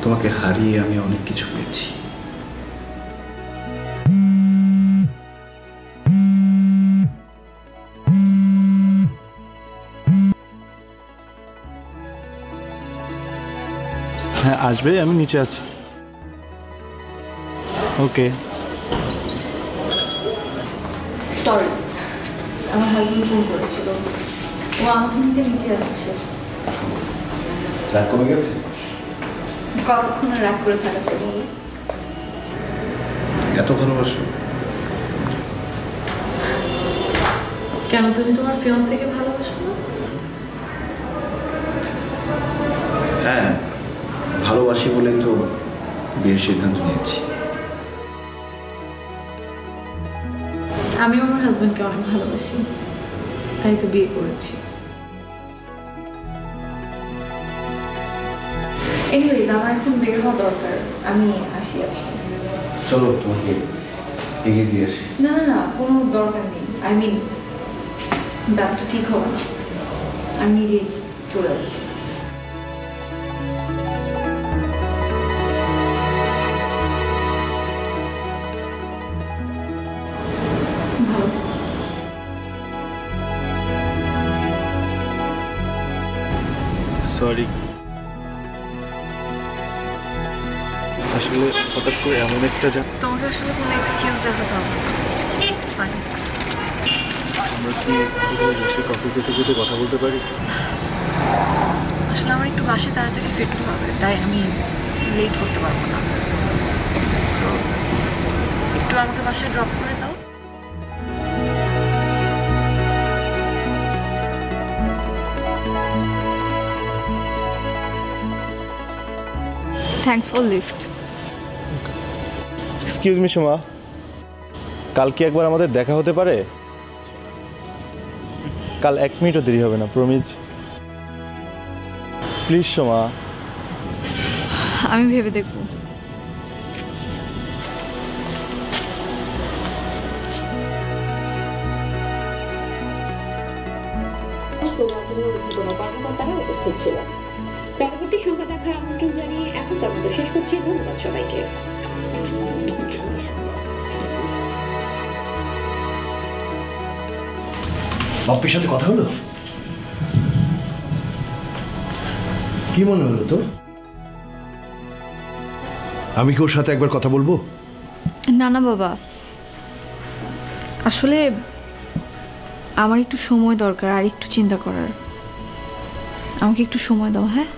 তোমাকে হারিয়ে আমি অনেক কিছু পেয়েছি। হ্যাঁ আসবে, আমি নিচে আছি। ওকে। সরি, আমার হাজবেন্ড ফোন করেছিল, ও আমাকে নিতে নিচে আসছে। রাগ কমে গেছে? কতক্ষণ রাগ করে থাকা যাবে? এত ভালোবাসো? কেন, তুমি তোমার ফিয়ান্সেকে ভালোবাসো না? হ্যাঁ, ভালোবাসি বলেই তো বিয়ের সিদ্ধান্ত নিয়েছি। আমি আমার হাজবেন্ডকে অনেক ভালোবাসি, তাই তো বিয়ে করেছি। এনিওয়েজ, আমার এখন বের হওয়া দরকার, আমি আসি আছি। চলো তোমাকে এগিয়ে দিয়ে আসি। না না না, কোনো দরকার নেই। আই মিন, ব্যাপারটা ঠিক হবে না, আমি নিজেই চলে যাচ্ছি। সরি, আসলে হঠাৎ করে এমন একটা তোমাকে আসলে কোনো এক্সকিউজ দেখাতে হবে না। It's fine. আমরা কি কোথাও বসে কফি খেতে খেতে কথা বলতে পারি? আসলে আমার একটু বাসায় তাড়াতাড়ি ফিরতে হবে, তাই আমি লেট করতে পারবো না। সো একটু আমাকে বাসায় ড্রপ করে দাও। Thanks for lift. Excuse me Soma, কাল কি একবার আমাদের দেখা হতে পারে? কাল 1 মিনিটও দেরি হবে না, প্রমিজ। প্লিজ সোমা। আমি ভেবে দেখব। উপস্থিত ছিল। পরবর্তী সংবাদ দেখার আমন্ত্রণ জানিয়ে এখন তার মতো শেষ করছি। ধন্যবাদ সবাইকে। বাপ্পির সাথে কথা হলো? কি মনে হলো তো? আমি কি ওর সাথে একবার কথা বলবো? না না বাবা, আসলে আমার একটু সময় দরকার, আর একটু চিন্তা করার। আমাকে একটু সময় দাও। হ্যাঁ।